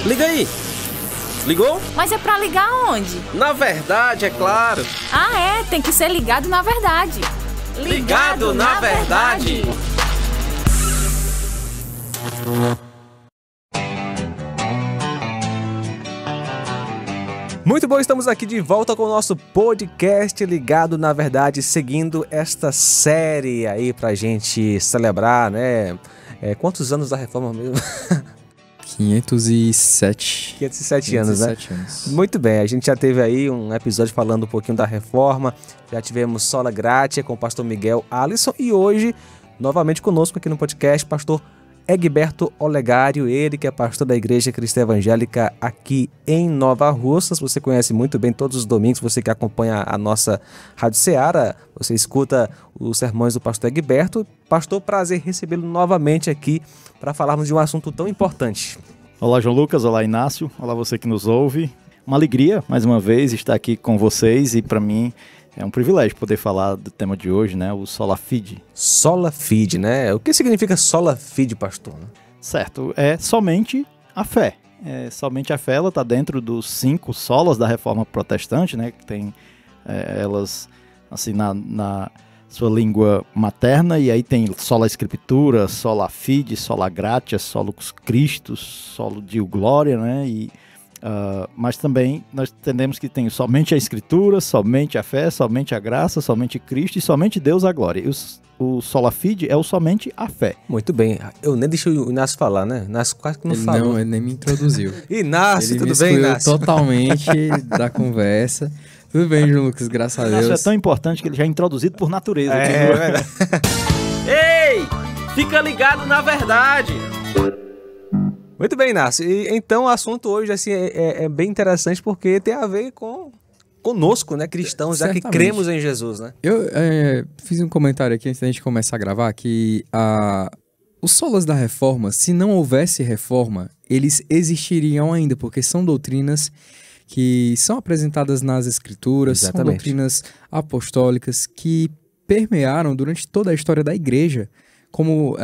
Liga aí. Ligou? Mas é pra ligar onde? Na verdade, é claro. Ah, tem que ser ligado na verdade. Ligado na verdade. Muito bom, estamos aqui de volta com o nosso podcast Ligado na Verdade, seguindo esta série aí pra gente celebrar, né? Quantos anos da reforma mesmo? 507. 507 anos, né? Muito bem, a gente já teve aí um episódio falando um pouquinho da reforma, já tivemos Sola Gratia com o pastor Miguel Alisson e hoje, novamente conosco aqui no podcast, pastor Egberto Olegário, ele que é pastor da Igreja Cristã Evangélica aqui em Nova Russas. Você conhece muito bem todos os domingos, você que acompanha a nossa Rádio Ceará, você escuta os sermões do pastor Egberto. Pastor, prazer recebê-lo novamente aqui para falarmos de um assunto tão importante. Olá, João Lucas, olá, Inácio, olá você que nos ouve. Uma alegria, mais uma vez, estar aqui com vocês e para mim é um privilégio poder falar do tema de hoje, né? O Sola Fide. Sola Fide, né? O que significa Sola Fide, pastor? Certo, é somente a fé. Somente a fé, ela está dentro dos 5 solas da Reforma Protestante, né? Que tem elas assim na sua língua materna, e aí tem Sola Escritura, Sola Fide, Sola Gratia, Solus Christus, Solo Deo Gloria, né? Mas também nós entendemos que tem somente a Escritura, somente a fé, somente a graça, somente Cristo e somente Deus a glória. E o Sola Fide é o somente a fé. Muito bem. Eu nem deixei o Inácio falar, né? Inácio quase que não falou. Não, ele nem me introduziu. Inácio, tudo bem, Inácio? Inácio? Totalmente da conversa. Tudo bem, João Lucas, graças a Deus. Inácio é tão importante que ele já é introduzido por natureza. Ei, fica ligado na verdade. Muito bem, Inácio. E, então o assunto hoje assim, é bem interessante porque tem a ver conosco, né, cristãos, já que cremos em Jesus, né? Eu fiz um comentário aqui antes da gente começar a gravar que os solas da reforma, se não houvesse reforma, eles existiriam ainda, porque são doutrinas que são apresentadas nas escrituras, Exatamente. São doutrinas apostólicas que permearam durante toda a história da igreja como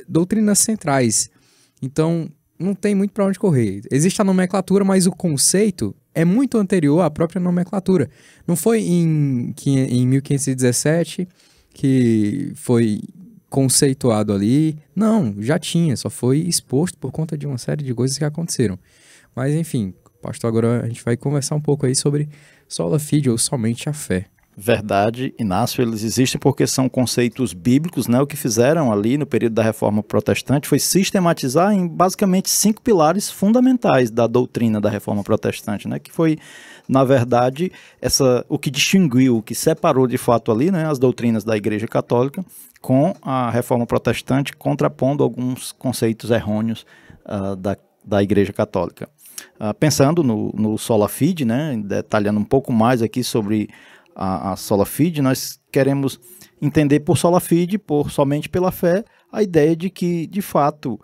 doutrinas centrais. Então, não tem muito para onde correr. Existe a nomenclatura, mas o conceito é muito anterior à própria nomenclatura. Não foi em 1517 que foi conceituado ali. Não, já tinha, só foi exposto por conta de uma série de coisas que aconteceram. Mas, enfim, pastor, agora a gente vai conversar um pouco aí sobre Sola Fide, ou somente a fé. Verdade, Inácio, eles existem porque são conceitos bíblicos, né? O que fizeram ali no período da Reforma Protestante foi sistematizar em basicamente 5 pilares fundamentais da doutrina da Reforma Protestante, né? Que foi, na verdade, o que distinguiu, o que separou de fato ali, né, as doutrinas da Igreja Católica com a Reforma Protestante, contrapondo alguns conceitos errôneos da Igreja Católica. Pensando no Sola Fide, né, detalhando um pouco mais aqui sobre a Sola Fide, nós queremos entender por Sola Fide, somente pela fé, a ideia de que, de fato,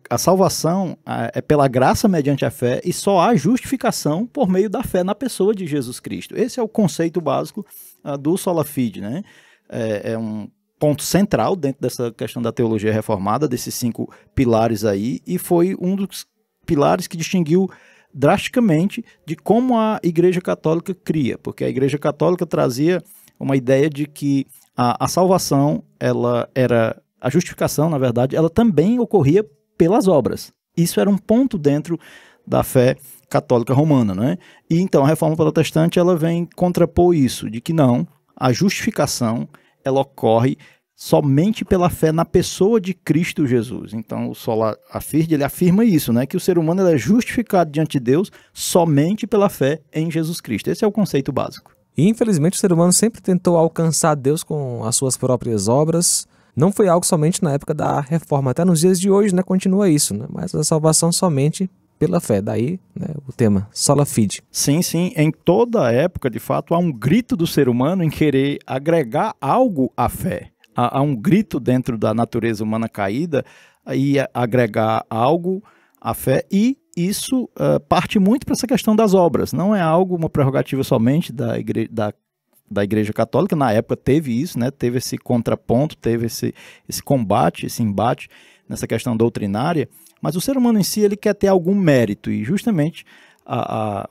a salvação é pela graça mediante a fé e só há justificação por meio da fé na pessoa de Jesus Cristo. Esse é o conceito básico do Sola Fide, né? É um ponto central dentro dessa questão da teologia reformada, desses 5 pilares aí, e foi um dos pilares que distinguiu drasticamente de como a Igreja Católica cria, porque a Igreja Católica trazia uma ideia de que a salvação, a justificação, na verdade, ela também ocorria pelas obras. Isso era um ponto dentro da fé católica romana, né? E então a Reforma Protestante, ela vem contrapor isso, de que não, a justificação, ela ocorre somente pela fé na pessoa de Cristo Jesus. Então o Sola Fide, ele afirma isso, né? Que o ser humano é justificado diante de Deus somente pela fé em Jesus Cristo. Esse é o conceito básico. E infelizmente o ser humano sempre tentou alcançar Deus com as suas próprias obras. Não foi algo somente na época da reforma, até nos dias de hoje, né? Continua isso, né? Mas a salvação somente pela fé. Daí, né, o tema Sola Fide. Sim, sim. Em toda a época, de fato, há um grito do ser humano em querer agregar algo à fé. Há um grito dentro da natureza humana caída e agregar algo à fé, e isso parte muito para essa questão das obras. Não é algo, uma prerrogativa somente da da Igreja Católica. Na época teve isso, né? Teve esse contraponto, teve esse combate, esse embate nessa questão doutrinária, mas o ser humano em si ele quer ter algum mérito, e justamente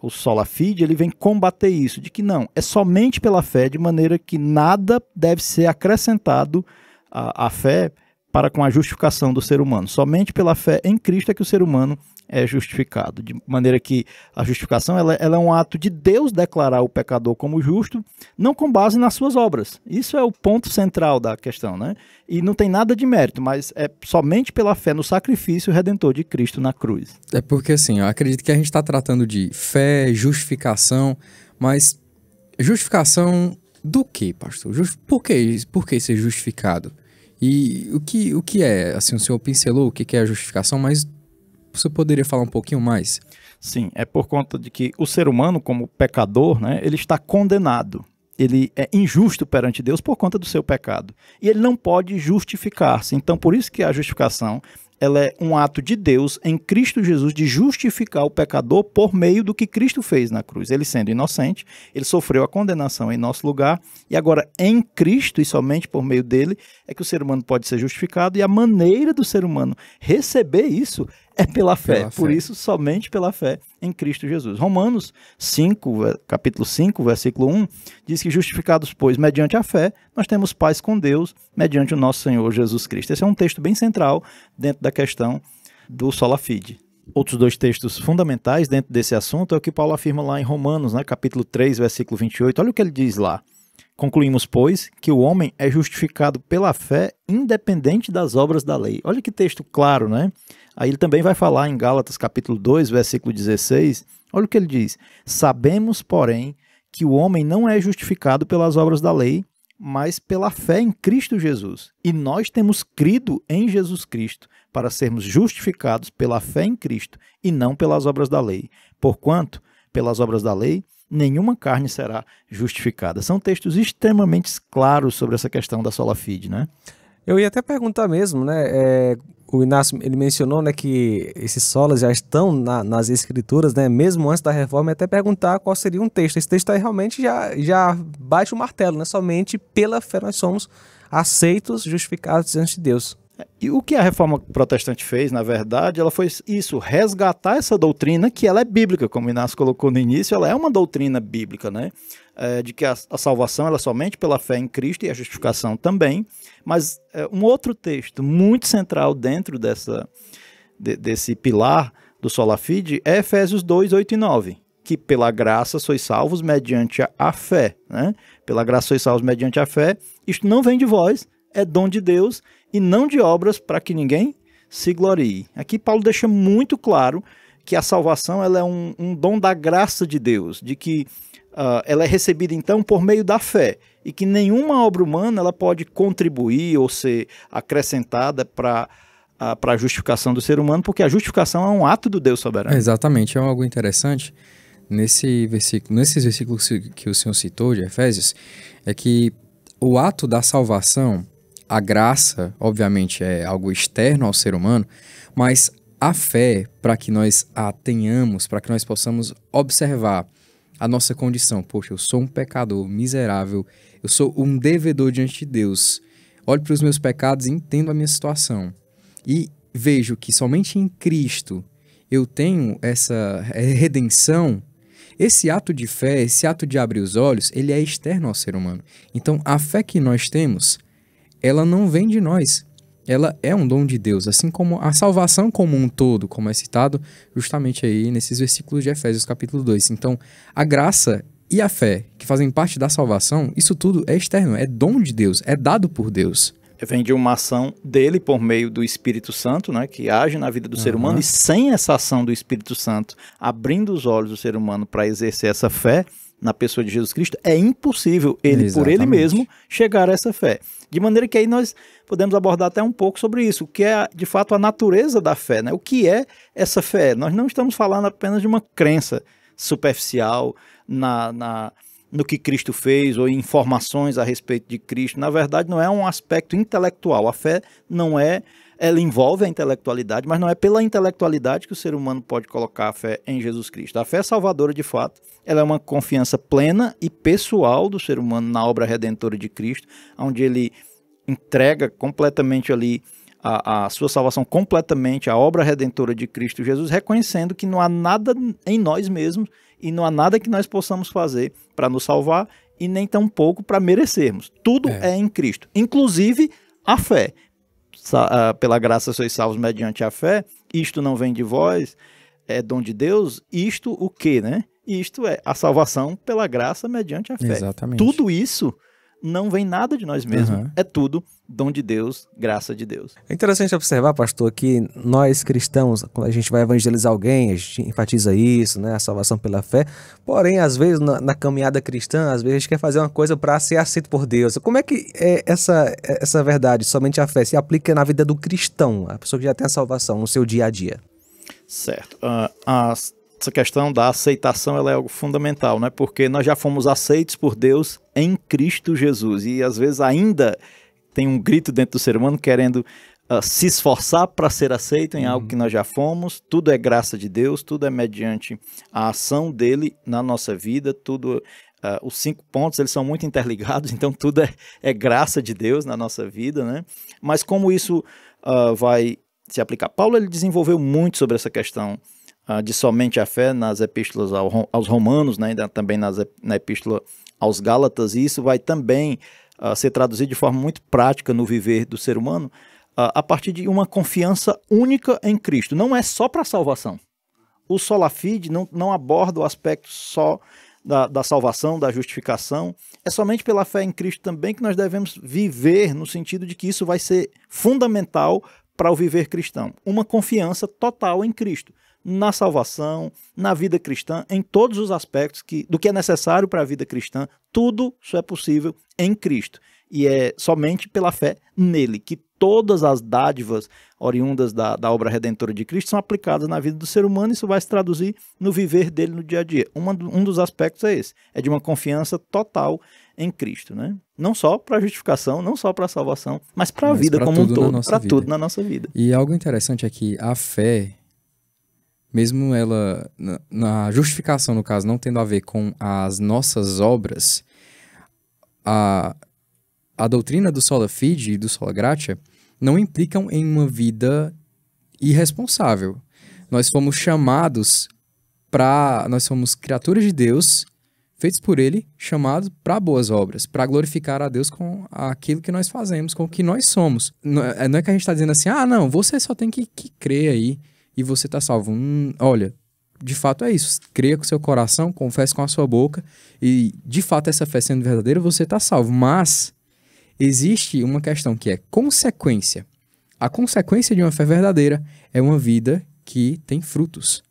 o Sola Fide ele vem combater isso, de que não, é somente pela fé, de maneira que nada deve ser acrescentado à fé para com a justificação do ser humano. Somente pela fé em Cristo é que o ser humano é justificado, de maneira que a justificação ela é um ato de Deus declarar o pecador como justo, não com base nas suas obras. Isso é o ponto central da questão, né? E não tem nada de mérito, mas é somente pela fé no sacrifício redentor de Cristo na cruz. É porque assim, eu acredito que a gente está tratando de fé, justificação, mas justificação do quê, pastor? Por que ser justificado? E o que é? Assim, o senhor pincelou o que é a justificação, mas você poderia falar um pouquinho mais? Sim, é por conta de que o ser humano, como pecador, né, ele está condenado. Ele é injusto perante Deus por conta do seu pecado. E ele não pode justificar-se. Então, por isso que a justificação ela é um ato de Deus em Cristo Jesus de justificar o pecador por meio do que Cristo fez na cruz. Ele sendo inocente, ele sofreu a condenação em nosso lugar, e agora em Cristo e somente por meio dele é que o ser humano pode ser justificado, e a maneira do ser humano receber isso é pela fé. Por isso, somente pela fé em Cristo Jesus. Romanos 5, capítulo 5, versículo 1, diz que justificados, pois, mediante a fé, nós temos paz com Deus, mediante o nosso Senhor Jesus Cristo. Esse é um texto bem central dentro da questão do Sola Fide. Outros dois textos fundamentais dentro desse assunto é o que Paulo afirma lá em Romanos, né, capítulo 3, versículo 28. Olha o que ele diz lá. Concluímos, pois, que o homem é justificado pela fé, independente das obras da lei. Olha que texto claro, né? Aí ele também vai falar em Gálatas, capítulo 2, versículo 16. Olha o que ele diz. Sabemos, porém, que o homem não é justificado pelas obras da lei, mas pela fé em Cristo Jesus. E nós temos crido em Jesus Cristo para sermos justificados pela fé em Cristo e não pelas obras da lei. Porquanto, pelas obras da lei, nenhuma carne será justificada. São textos extremamente claros sobre essa questão da Sola Fide, né? Eu ia até perguntar mesmo, né? O Inácio, ele mencionou, né, que esses solas já estão nas escrituras, né? Mesmo antes da reforma, e até perguntar qual seria um texto. Esse texto aí realmente já bate o martelo, né? Somente pela fé nós somos aceitos, justificados diante de Deus. E o que a reforma protestante fez, na verdade, ela foi isso, resgatar essa doutrina que ela é bíblica, como o Inácio colocou no início, ela é uma doutrina bíblica, né? De que a salvação ela é somente pela fé em Cristo e a justificação também, mas um outro texto muito central dentro desse pilar do Sola Fide é Efésios 2, 8 e 9, que pela graça sois salvos mediante a fé, né? Pela graça sois salvos mediante a fé, isto não vem de vós, é dom de Deus, e não de obras para que ninguém se glorie. Aqui Paulo deixa muito claro que a salvação ela é um dom da graça de Deus, de que ela é recebida então por meio da fé, e que nenhuma obra humana ela pode contribuir ou ser acrescentada para a justificação do ser humano, porque a justificação é um ato do Deus soberano. Exatamente, é algo interessante nesses versículos que o senhor citou de Efésios, é que o ato da salvação, a graça, obviamente, é algo externo ao ser humano, mas a fé, para que nós a tenhamos, para que nós possamos observar a nossa condição. Poxa, eu sou um pecador miserável, eu sou um devedor diante de Deus. Olho para os meus pecados e entendo a minha situação. E vejo que somente em Cristo eu tenho essa redenção. Esse ato de fé, esse ato de abrir os olhos, ele é externo ao ser humano. Então, a fé que nós temos, ela não vem de nós. Ela é um dom de Deus, assim como a salvação como um todo, como é citado justamente aí nesses versículos de Efésios capítulo 2. Então, a graça e a fé, que fazem parte da salvação, isso tudo é externo, é dom de Deus, é dado por Deus. Vem de uma ação dele por meio do Espírito Santo, né, que age na vida do ser humano, e sem essa ação do Espírito Santo, abrindo os olhos do ser humano para exercer essa fé na pessoa de Jesus Cristo, é impossível ele, por ele mesmo, chegar a essa fé. De maneira que aí nós podemos abordar até um pouco sobre isso, o que é, de fato, a natureza da fé, né? O que é essa fé? Nós não estamos falando apenas de uma crença superficial no que Cristo fez, ou informações a respeito de Cristo. Na verdade, não é um aspecto intelectual. A fé não é ela envolve a intelectualidade, mas não é pela intelectualidade que o ser humano pode colocar a fé em Jesus Cristo. A fé salvadora, de fato, ela é uma confiança plena e pessoal do ser humano na obra redentora de Cristo, onde ele entrega completamente ali a sua salvação completamente à obra redentora de Cristo Jesus, reconhecendo que não há nada em nós mesmos e não há nada que nós possamos fazer para nos salvar e nem tampouco para merecermos. Tudo é em Cristo, inclusive a fé. Pela graça sois salvos mediante a fé, isto não vem de vós, é dom de Deus, isto o quê, né? Isto é a salvação pela graça mediante a fé. Exatamente. Tudo isso não vem nada de nós mesmos, é tudo dom de Deus, graça de Deus. É interessante observar, pastor, que nós cristãos, quando a gente vai evangelizar alguém, a gente enfatiza isso, né, a salvação pela fé, porém, às vezes, na caminhada cristã, às vezes a gente quer fazer uma coisa para ser aceito por Deus. Como é que essa verdade, somente a fé, se aplica na vida do cristão, a pessoa que já tem a salvação no seu dia a dia? Certo. Essa questão da aceitação ela é algo fundamental, né? Porque nós já fomos aceitos por Deus em Cristo Jesus. E às vezes ainda tem um grito dentro do ser humano querendo se esforçar para ser aceito em algo que nós já fomos. Tudo é graça de Deus, tudo é mediante a ação dele na nossa vida. Tudo, os 5 pontos eles são muito interligados, então tudo é graça de Deus na nossa vida, né? Mas como isso vai se aplicar? Paulo ele desenvolveu muito sobre essa questão de somente a fé nas epístolas aos Romanos, né, também na epístola aos Gálatas, e isso vai também ser traduzido de forma muito prática no viver do ser humano, a partir de uma confiança única em Cristo. Não é só para a salvação. O sola fide não aborda o aspecto só da salvação, da justificação. É somente pela fé em Cristo também que nós devemos viver, no sentido de que isso vai ser fundamental para o viver cristão. Uma confiança total em Cristo. Na salvação, na vida cristã, em todos os aspectos do que é necessário para a vida cristã, tudo isso é possível em Cristo. E é somente pela fé nele que todas as dádivas oriundas da obra redentora de Cristo são aplicadas na vida do ser humano, e isso vai se traduzir no viver dele no dia a dia. Um dos aspectos é esse, é de uma confiança total em Cristo, né? Não só para a justificação, não só para a salvação, mas para a vida como um todo, para tudo na nossa vida. E algo interessante é que a fé, mesmo ela, na justificação, no caso, não tendo a ver com as nossas obras, a doutrina do sola fide e do sola gratia não implicam em uma vida irresponsável. Nós fomos chamados nós somos criaturas de Deus, feitos por Ele, chamados para boas obras, para glorificar a Deus com aquilo que nós fazemos, com o que nós somos. Não é que a gente está dizendo assim, não, você só tem que crer aí, e você está salvo. Olha, de fato é isso. Creia com o seu coração, confesse com a sua boca, e de fato essa fé sendo verdadeira, você está salvo. Mas existe uma questão que é consequência. A consequência de uma fé verdadeira é uma vida que tem frutos.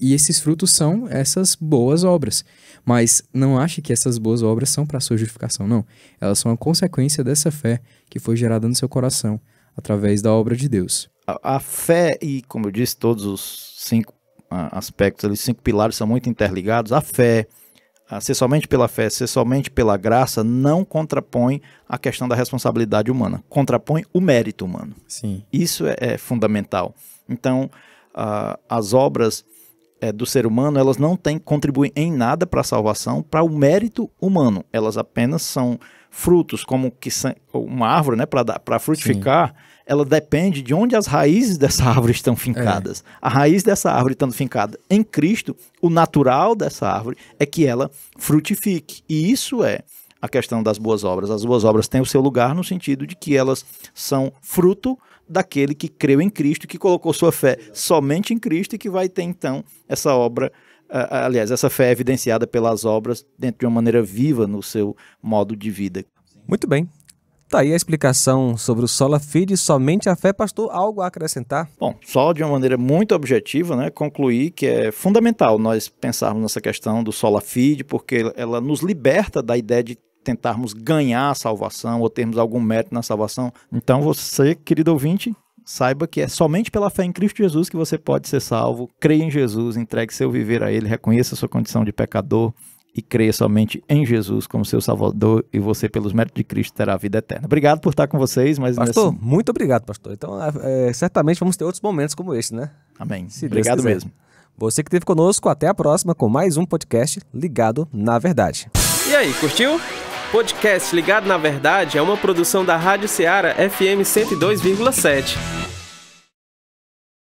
E esses frutos são essas boas obras. Mas não ache que essas boas obras são para a sua justificação, não. Elas são a consequência dessa fé que foi gerada no seu coração através da obra de Deus. A fé, e como eu disse, todos os 5 aspectos, os 5 pilares são muito interligados. A fé, ser somente pela fé, ser somente pela graça, não contrapõe a questão da responsabilidade humana. Contrapõe o mérito humano. Sim. Isso é fundamental. Então, as obras do ser humano, elas não contribuem em nada para a salvação, para o mérito humano. Elas apenas são frutos, como que uma árvore, né, para frutificar. Sim. Ela depende de onde as raízes dessa árvore estão fincadas. A raiz dessa árvore estando fincada em Cristo, o natural dessa árvore é que ela frutifique. E isso é a questão das boas obras. As boas obras têm o seu lugar no sentido de que elas são fruto daquele que creu em Cristo, que colocou sua fé somente em Cristo e que vai ter então essa obra, essa fé evidenciada pelas obras dentro de uma maneira viva no seu modo de vida. Muito bem. Tá aí a explicação sobre o sola fide, somente a fé. Pastor, algo a acrescentar? Bom, só de uma maneira muito objetiva, né, concluir que é fundamental nós pensarmos nessa questão do sola fide, porque ela nos liberta da ideia de tentarmos ganhar a salvação ou termos algum mérito na salvação. Então você, querido ouvinte, saiba que é somente pela fé em Cristo Jesus que você pode ser salvo. Creia em Jesus, entregue seu viver a Ele, reconheça a sua condição de pecador e creia somente em Jesus como seu Salvador, e você, pelos méritos de Cristo, terá a vida eterna. Obrigado por estar com vocês. Pastor, muito obrigado, pastor. Então, certamente vamos ter outros momentos como este, né? Amém. Se Obrigado mesmo. Você que esteve conosco, até a próxima com mais um podcast Ligado na Verdade. E aí, curtiu? Podcast Ligado na Verdade é uma produção da Rádio Ceará FM 102,7.